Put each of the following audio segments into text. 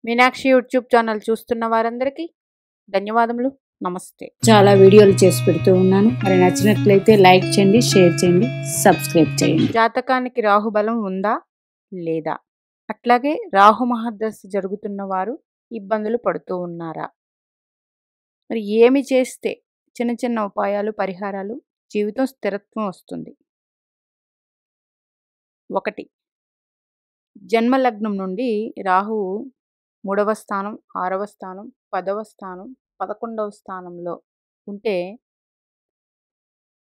Meenakshi YouTube channel చూస్తున్న వారందరికీ ధన్యవాదములు. నమస్తే. చాలా వీడియోలు చేసి పెడుతూ ఉన్నాను. మరి నచ్చినట్లయితే లైక్ చేయండి, షేర్ చేయండి, సబ్స్క్రైబ్ చేయండి. జాతకానికి రాహుబలం ఉందా లేదా? అట్లాగే రాహు మహర్దశ జరుగుతున్న వారు ఇబ్బందులు పడుతూ ఉన్నారా? మరి ఏమి చేస్తే చిన్న చిన్న ఉపాయాలు, పరిహారాలు జీవితం స్థిరత్వం వస్తుంది? 1. జన్మలగ్నం నుండి రాహువు 3వ స్థానం, 6వ స్థానం, 10వ స్థానం, 11వ స్థానంలో ఉంటే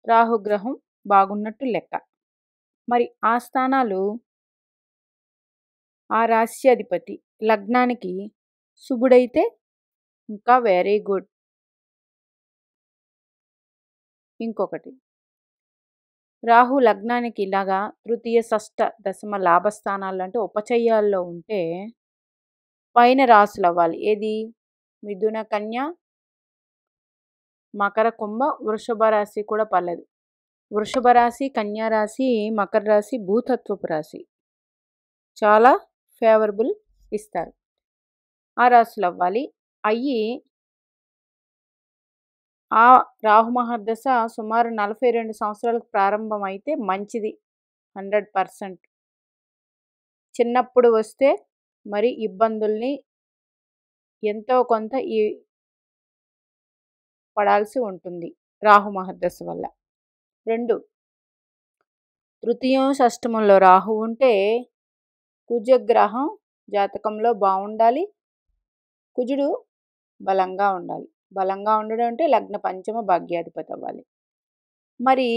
రాహుగ్రహం బాగున్నట్టు లెక్క. మరి ఆ స్థానాలు ఆ రాశి అధిపతి లగ్నానికి శుభుడైతే ఇంకా వెరీ గుడ్. ఇంకొకటి, రాహు లగ్నానికి ఇలాగా తృతీయ, షష్ఠ, దశమ లాభస్థానాలు అంటే ఉపచయాల్లో ఉంటే పైన రాసులు అవ్వాలి. ఏది? మిథున, కన్య, మకర, కుంభ, వృషభ రాశి కూడా పర్లేదు. వృషభ రాశి, కన్యా రాశి, మకర రాశి భూతత్వపు రాశి, చాలా ఫేవరబుల్ ఇస్తారు. ఆ రాశులు అవ్వాలి. అయ్యి ఆ రాహు మహర్దశ సుమారు 42 సంవత్సరాలకు ప్రారంభమైతే మంచిది. 100%. చిన్నప్పుడు వస్తే మరి ఇబ్బందుల్ని ఎంతో కొంత పడాల్సి ఉంటుంది రాహు మహర్దశ వల్ల. 2. తృతీయం, షష్టమంలో రాహు ఉంటే కుజగ్రహం జాతకంలో బాగుండాలి. కుజుడు బలంగా ఉండాలి. బలంగా ఉండడం అంటే లగ్న పంచమ భాగ్యాధిపతి అవ్వాలి. మరి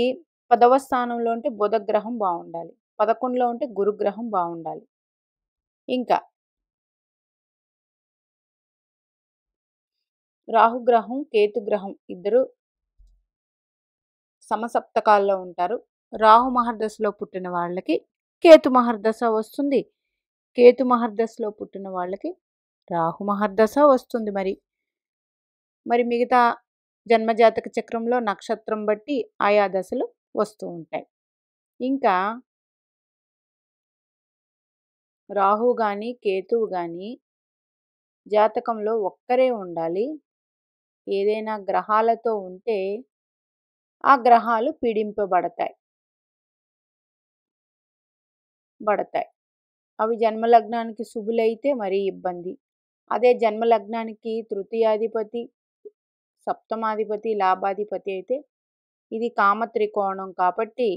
10వ స్థానంలో ఉంటే బుధగ్రహం బాగుండాలి. 11లో ఉంటే గురుగ్రహం బాగుండాలి. ఇంకా రాహుగ్రహం, కేతుగ్రహం ఇద్దరు సమసప్తకాల్లో ఉంటారు. రాహు మహర్దశలో పుట్టిన వాళ్ళకి కేతు మహర్దశ వస్తుంది. కేతు మహర్దశలో పుట్టిన వాళ్ళకి రాహు మహర్దశ వస్తుంది. మరి మిగతా జన్మజాతక చక్రంలో నక్షత్రం బట్టి ఆయా దశలు వస్తూ ఉంటాయి. ఇంకా రాహు కానీ కేతువు కానీ జాతకంలో ఒక్కరే ఉండాలి. ఏదైనా గ్రహాలతో ఉంటే ఆ గ్రహాలు పీడింపబడతాయి. అవి జన్మలగ్నానికి శుభులైతే మరీ ఇబ్బంది. అదే జన్మలగ్నానికి తృతీయాధిపతి, సప్తమాధిపతి, లాభాధిపతి అయితే ఇది కామత్రికోణం కాబట్టి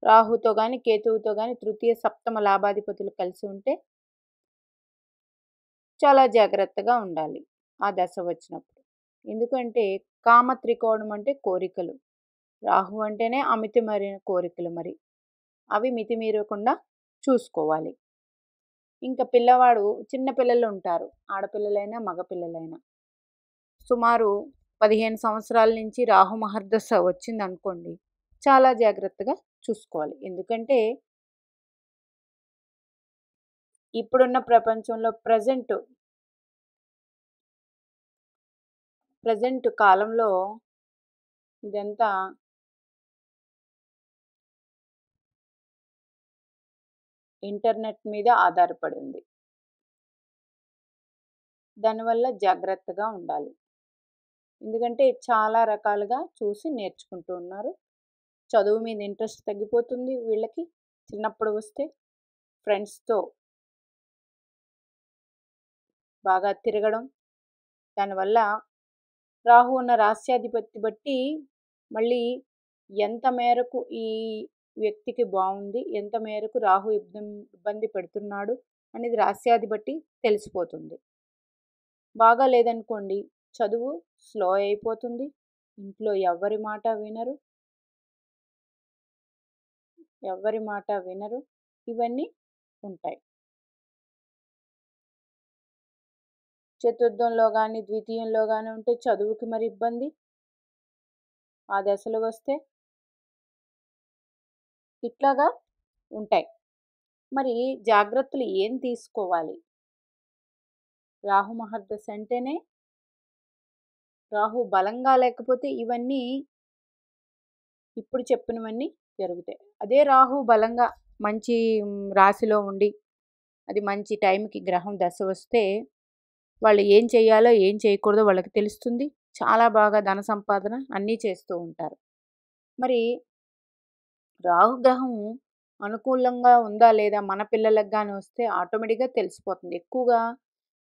రాహుతో కానీ కేతువుతో కానీ తృతీయ, సప్తమ లాభాధిపతులు కలిసి ఉంటే చాలా జాగ్రత్తగా ఉండాలి ఆ దశ వచ్చినప్పుడు. ఎందుకంటే కామత్రికోణం అంటే కోరికలు. రాహు అంటేనే అమితిమీరిన కోరికలు. మరి అవి మితిమీరకుండా చూసుకోవాలి. ఇంకా పిల్లవాడు, చిన్న పిల్లలు ఉంటారు, ఆడపిల్లలైనా మగపిల్లలైనా, సుమారు 15 సంవత్సరాల నుంచి రాహు మహర్దశ వచ్చిందనుకోండి, చాలా జాగ్రత్తగా చూసుకోవాలి. ఎందుకంటే ఇప్పుడున్న ప్రపంచంలో ప్రజెంట్ కాలంలో ఇదంతా ఇంటర్నెట్ మీద ఆధారపడి ఉంది. దానివల్ల జాగ్రత్తగా ఉండాలి. ఎందుకంటే చాలా రకాలుగా చూసి నేర్చుకుంటూ ఉన్నారు. చదువు మీద ఇంట్రెస్ట్ తగ్గిపోతుంది వీళ్ళకి. చిన్నప్పుడు వస్తే ఫ్రెండ్స్తో బాగా తిరగడం, దానివల్ల రాహు ఉన్న రాస్యాధిపతి బట్టి మళ్ళీ ఎంత మేరకు ఈ వ్యక్తికి బాగుంది, ఎంత మేరకు రాహు ఇబ్బంది పెడుతున్నాడు అనేది రాస్యాది బట్టి తెలిసిపోతుంది. బాగా లేదనుకోండి, చదువు స్లో అయిపోతుంది. ఇంట్లో ఎవరి మాట వినరు. ఇవన్నీ ఉంటాయి. చతుర్థంలో కానీ ద్వితీయంలో కానీ ఉంటే చదువుకి మరి ఇబ్బంది. ఆ దశలు వస్తే ఇట్లాగా ఉంటాయి. మరి జాగ్రత్తలు ఏం తీసుకోవాలి? రాహు మహర్దశ అంటేనే రాహు బలంగా లేకపోతే ఇవన్నీ ఇప్పుడు చెప్పినవన్నీ జరుగుతాయి. అదే రాహు బలంగా మంచి రాశిలో ఉండి అది మంచి టైంకి గ్రహం దశ వస్తే వాళ్ళు ఏం చేయాలో ఏం చేయకూడదో వాళ్ళకి తెలుస్తుంది. చాలా బాగా ధన సంపాదన అన్నీ చేస్తూ ఉంటారు. మరి రాహుగ్రహం అనుకూలంగా ఉందా లేదా మన పిల్లలకు గాని వస్తే ఆటోమేటిక్‌గా తెలిసిపోతుంది. ఎక్కువగా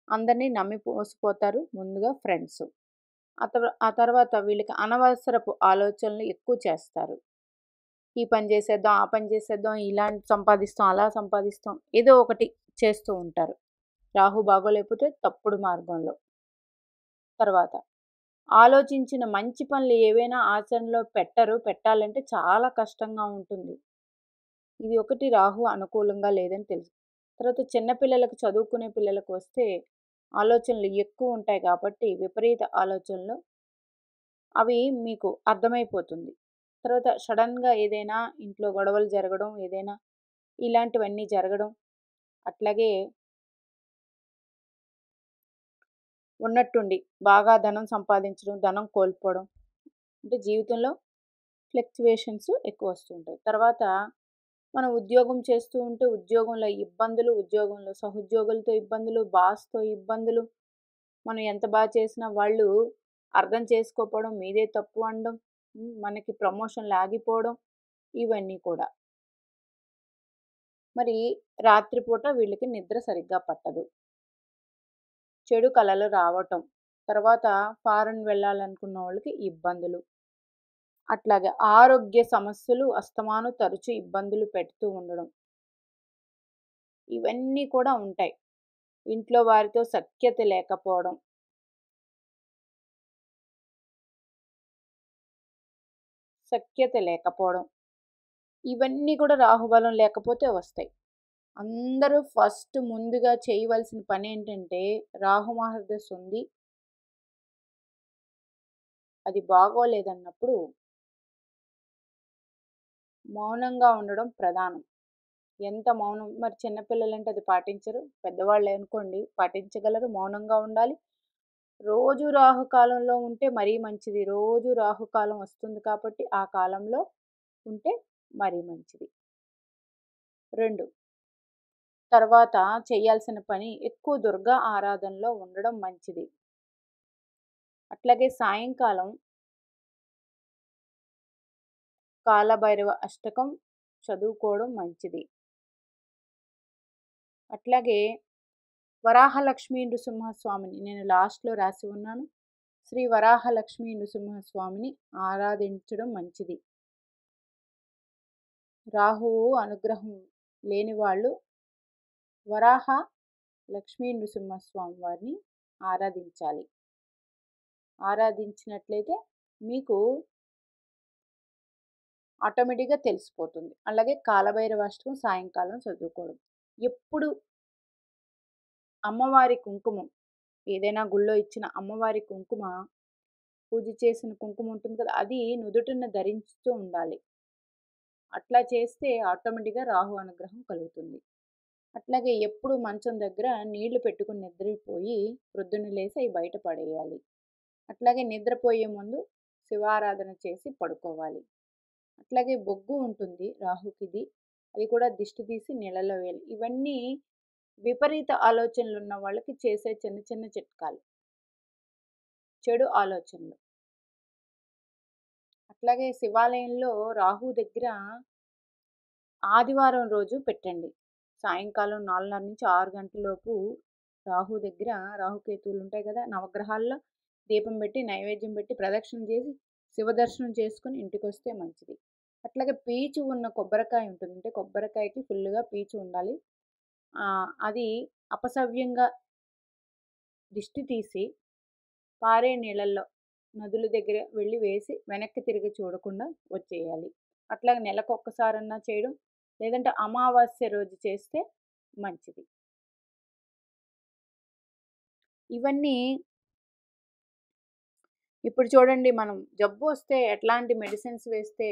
అందరిని నమ్మి మోసపోతారు. ముందుగా ఫ్రెండ్స్. ఆ తర్వాత వీళ్ళకి అనవసరపు ఆలోచనలు ఎక్కువ చేస్తారు. ఈ పని చేసేద్దాం, ఆ పని చేసేద్దాం, ఇలాంటి సంపాదిస్తాం, అలా సంపాదిస్తాం, ఏదో ఒకటి చేస్తూ ఉంటారు. రాహు బాగోలేకపోతే తప్పుడు మార్గంలో. తర్వాత ఆలోచించిన మంచి పనులు ఏవైనా ఆచరణలో పెట్టాలంటే చాలా కష్టంగా ఉంటుంది. ఇది ఒకటి రాహు అనుకూలంగా లేదని తెలుసు. తర్వాత చిన్న పిల్లలకు చదువుకునే పిల్లలకు వస్తే ఆలోచనలు ఎక్కువ ఉంటాయి కాబట్టి విపరీత ఆలోచనలు అవి మీకు అర్థమైపోతుంది. తర్వాత సడన్‌గా ఏదైనా ఇంట్లో గొడవలు జరగడం, ఏదైనా ఇలాంటివన్నీ జరగడం, అట్లాగే ఉన్నట్టుండి బాగా ధనం సంపాదించడం, ధనం కోల్పోవడం, అంటే జీవితంలో ఫ్లక్చువేషన్స్ ఎక్కువ వస్తూ ఉంటాయి. తర్వాత మనం ఉద్యోగం చేస్తూ ఉంటే ఉద్యోగంలో ఇబ్బందులు, ఉద్యోగంలో సహోద్యోగులతో ఇబ్బందులు, బాస్‌తో ఇబ్బందులు, మనం ఎంత బాగా చేసినా వాళ్ళు అర్థం చేసుకోకపోవడం, మీదే తప్పు అనడం, మనకి ప్రమోషన్‌లు ఆగిపోవడం, ఇవన్నీ కూడా. మరి రాత్రిపూట వీళ్ళకి నిద్ర సరిగ్గా పట్టదు. చెడు కలలు రావటం, తర్వాత ఫారెన్ వెళ్ళాలనుకున్న వాళ్ళకి ఇబ్బందులు, అట్లాగే ఆరోగ్య సమస్యలు అస్తమాను తరచూ ఇబ్బందులు పెడుతూ ఉండడం, ఇవన్నీ కూడా ఉంటాయి. ఇంట్లో వారితో సఖ్యత లేకపోవడం, ఇవన్నీ కూడా రాహుబలం లేకపోతే వస్తాయి. అందరూ ఫస్ట్ ముందుగా చేయవలసిన పని ఏంటంటే రాహు మహర్దశ ఉంది, అది బాగోలేదన్నప్పుడు మౌనంగా ఉండడం ప్రధానం. ఎంత మౌనం, మరి చిన్నపిల్లలంటే అది పాటించరు, పెద్దవాళ్ళు అనుకోండి పాటించగలరు, మౌనంగా ఉండాలి. రోజు రాహుకాలంలో ఉంటే మరీ మంచిది. రోజు రాహుకాలం వస్తుంది కాబట్టి ఆ కాలంలో ఉంటే మరీ మంచిది. 2, తర్వాత చేయాల్సిన పని ఎక్కువ దుర్గా ఆరాధనలో ఉండడం మంచిది. అట్లాగే సాయంకాలం కాలభైరవ అష్టకం చదువుకోవడం మంచిది. అట్లాగే వరాహలక్ష్మీ నృసింహస్వామిని నేను లాస్ట్లో రాసి ఉన్నాను. శ్రీ వరాహలక్ష్మీ నృసింహస్వామిని ఆరాధించడం మంచిది. రాహువు అనుగ్రహం లేని వాళ్ళు వరాహ లక్ష్మీ నృసింహస్వామి వారిని ఆరాధించాలి. ఆరాధించినట్లయితే మీకు ఆటోమేటిక్గా తెలిసిపోతుంది. అలాగే కాలభైరవాష్టకం సాయంకాలం చదువుకోవడం. ఎప్పుడు అమ్మవారి కుంకుమ, ఏదైనా గుళ్ళో ఇచ్చిన అమ్మవారి కుంకుమ, పూజ చేసిన కుంకుమ ఉంటుంది కదా, అది నుదుటిన ధరిస్తూ ఉండాలి. అట్లా చేస్తే ఆటోమేటిక్గా రాహు అనుగ్రహం కలుగుతుంది. అట్లాగే ఎప్పుడు మంచం దగ్గర నీళ్లు పెట్టుకుని నిద్రపోయి ప్రొద్దున లేసి అవి బయట పడేయాలి. అట్లాగే నిద్రపోయే ముందు శివారాధన చేసి పడుకోవాలి. అట్లాగే బొగ్గు ఉంటుంది రాహుకిది, అది కూడా దిష్టి తీసి నీళ్ళలో వేయాలి. ఇవన్నీ విపరీత ఆలోచనలు ఉన్న వాళ్ళకి చేసే చిన్న చిన్న చిట్కాలు, చెడు ఆలోచనలు. అట్లాగే శివాలయంలో రాహు దగ్గర ఆదివారం రోజు పెట్టండి. సాయంకాలం 4:30 నుంచి 6 గంటల లోపు రాహు దగ్గర, రాహుకేతువులు ఉంటాయి కదా, నవగ్రహాల్లో దీపం పెట్టి నైవేద్యం పెట్టి ప్రదక్షిణ చేసి శివదర్శనం చేసుకుని ఇంటికి వస్తే మంచిది. అట్లాగే పీచు ఉన్న కొబ్బరికాయ ఉంటుంది, అంటే కొబ్బరికాయకి ఫుల్గా పీచు ఉండాలి. అది అపసవ్యంగా దిష్టి తీసి పారే నీళ్ళల్లో నదుల దగ్గర వెళ్ళి వేసి వెనక్కి తిరిగి చూడకుండా వచ్చేయాలి. అట్లాగే నెలకు ఒక్కసారన్నా చేయడం, లేదంటే అమావాస్య రోజు చేస్తే మంచిది. ఇవన్నీ ఇప్పుడు చూడండి, మనం జబ్బు వస్తే ఎట్లాంటి మెడిసిన్స్ వేస్తే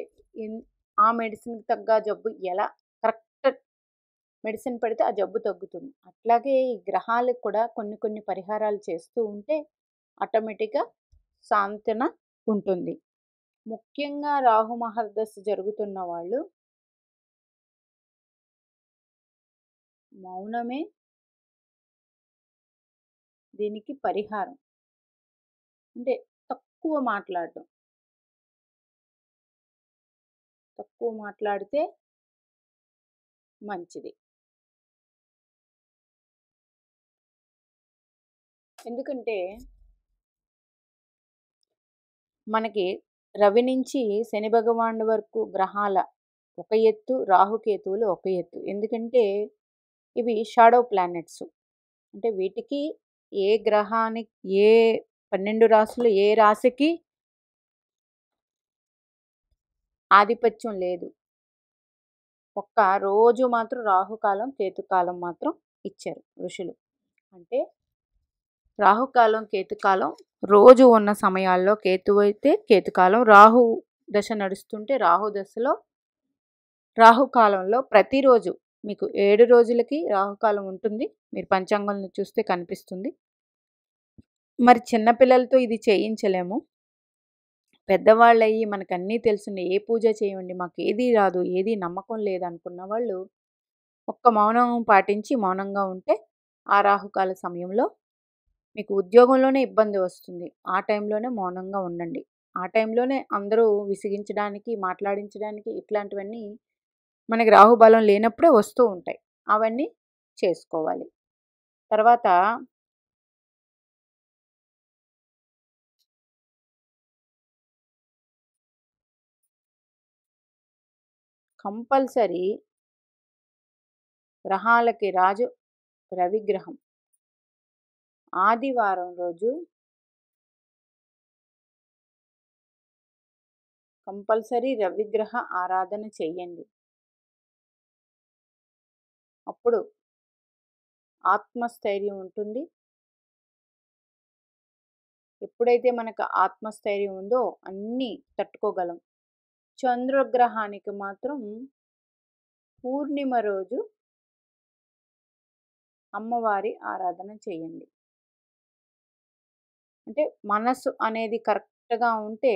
ఆ మెడిసిన్కి తగ్గ జబ్బు ఎలా కరెక్ట్ మెడిసిన్ పెడితే ఆ జబ్బు తగ్గుతుంది. అట్లాగే ఈ గ్రహాలకు కూడా కొన్ని కొన్ని పరిహారాలు చేస్తూ ఉంటే ఆటోమేటిక్గా సాంతన ఉంటుంది. ముఖ్యంగా రాహు మహర్దశ జరుగుతున్న వాళ్ళు మౌనమే దీనికి పరిహారం అంటే తక్కువ మాట్లాడటం. తక్కువ మాట్లాడితే మంచిది. ఎందుకంటే మనకి రవి నుంచి శని భగవానుడి వరకు గ్రహాల ఒక ఎత్తు, రాహుకేతువులు ఒక ఎత్తు. ఎందుకంటే ఇవి షాడో ప్లానెట్స్. అంటే వీటికి ఏ గ్రహానికి ఏ 12 రాశులు ఏ రాశికి ఆధిపత్యం లేదు. ఒక్క రోజు మాత్రం రాహుకాలం, కేతుకాలం మాత్రం ఇచ్చారు ఋషులు. అంటే రాహుకాలం, కేతుకాలం రోజు ఉన్న సమయాల్లో కేతువు అయితే కేతుకాలం, రాహు దశ నడుస్తుంటే రాహు దశలో, రాహుకాలంలో ప్రతిరోజు మీకు 7 రోజులకి రాహుకాలం ఉంటుంది. మీరు పంచాంగంలో చూస్తే కనిపిస్తుంది. మరి చిన్నపిల్లలతో ఇది చేయించలేము. పెద్దవాళ్ళయ్యి మనకన్నీ తెలుసుండి ఏ పూజ చేయండి, మాకు ఏదీ రాదు, ఏదీ నమ్మకం లేదనుకున్న వాళ్ళు ఒక్క మౌనం పాటించి మౌనంగా ఉంటే ఆ రాహుకాల సమయంలో మీకు ఉద్యోగంలోనే ఇబ్బంది వస్తుంది. ఆ టైంలోనే మౌనంగా ఉండండి. ఆ టైంలోనే అందరూ విసిగించడానికి, మాట్లాడించడానికి ఇట్లాంటివన్నీ మనకి రాహుబలం లేనప్పుడే వస్తూ ఉంటాయి. అవన్నీ చేసుకోవాలి. తర్వాత కంపల్సరీ గ్రహాలకి రాజు రవిగ్రహం. ఆదివారం రోజు కంపల్సరీ రవిగ్రహ ఆరాధన చెయ్యండి. అప్పుడు ఆత్మస్థైర్యం ఉంటుంది. ఎప్పుడైతే మనకు ఆత్మస్థైర్యం ఉందో అన్నీ తట్టుకోగలం. చంద్రగ్రహానికి మాత్రం పూర్ణిమ రోజు అమ్మవారి ఆరాధన చేయండి. అంటే మనసు అనేది కరెక్ట్గా ఉంటే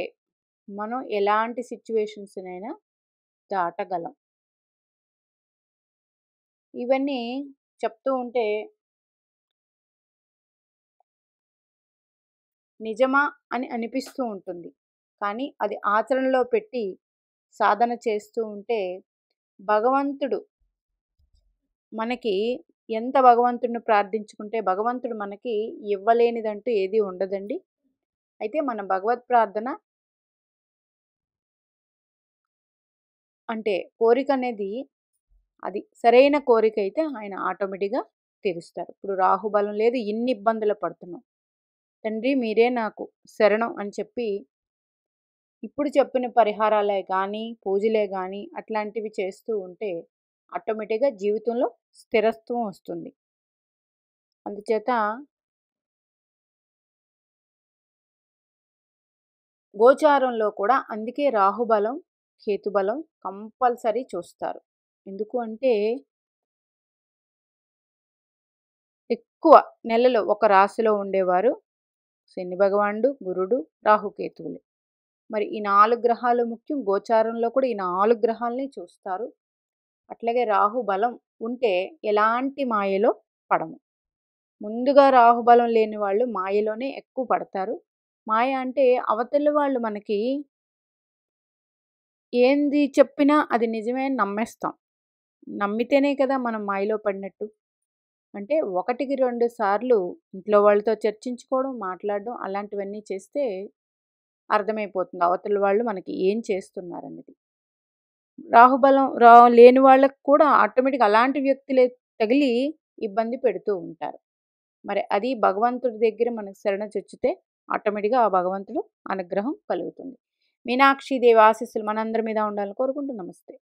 మనం ఎలాంటి సిచ్యువేషన్స్నైనా దాటగలం. ఇవన్నీ చెప్తూ ఉంటే నిజమా అని అనిపిస్తూ ఉంటుంది. కానీ అది ఆచరణలో పెట్టి సాధన చేస్తూ ఉంటే భగవంతుడు మనకి ఎంత భగవంతుడిని ప్రార్థించుకుంటే భగవంతుడు మనకి ఇవ్వలేనిదంటూ ఏది ఉండదండి. అయితే మన భగవత్ ప్రార్థన అంటే కోరిక అనేది అది సరైన కోరిక అయితే ఆయన ఆటోమేటిక్గా తీరుస్తారు. ఇప్పుడు రాహుబలం లేదు, ఇన్ని ఇబ్బందులు పడుతున్నాం, తండ్రి మీరే నాకు శరణం అని చెప్పి ఇప్పుడు చెప్పిన పరిహారాలే కానీ పూజలే కానీ అట్లాంటివి చేస్తూ ఉంటే ఆటోమేటిక్గా జీవితంలో స్థిరత్వం వస్తుంది. అందుచేత గోచారంలో కూడా అందుకే రాహుబలం కేతుబలం కంపల్సరీ చూస్తారు. ఎందుకు అంటే ఎక్కువ నెలలు ఒక రాశిలో ఉండేవారు శని భగవానుడు, గురుడు, రాహుకేతువులు. మరి ఈ 4 గ్రహాలు ముఖ్యం. గోచారంలో కూడా ఈ 4 గ్రహాలని చూస్తారు. అట్లాగే రాహుబలం ఉంటే ఎలాంటి మాయలో పడము. ముందుగా రాహుబలం లేని వాళ్ళు మాయలోనే ఎక్కువ పడతారు. మాయ అంటే అవతలి వాళ్ళు మనకి ఏంది చెప్పినా అది నిజమే అని నమ్మేస్తాం. నమ్మితేనే కదా మనం మాయలో పడినట్టు. అంటే 1కి 2 సార్లు ఇంట్లో వాళ్ళతో చర్చించుకోవడం, మాట్లాడడం అలాంటివన్నీ చేస్తే అర్థమైపోతుంది అవతలి వాళ్ళు మనకి ఏం చేస్తున్నారనేది. రాహుబలం లేని వాళ్ళకి కూడా ఆటోమేటిక్గా అలాంటి వ్యక్తులే తగిలి ఇబ్బంది పెడుతూ ఉంటారు. మరి అది భగవంతుడి దగ్గర మనకు శరణ చొచ్చితే ఆటోమేటిక్గా ఆ భగవంతుడు అనుగ్రహం కలుగుతుంది. మీనాక్షి దేవి ఆశీస్సులు మనందరి మీద ఉండాలని కోరుకుంటూ నమస్తే.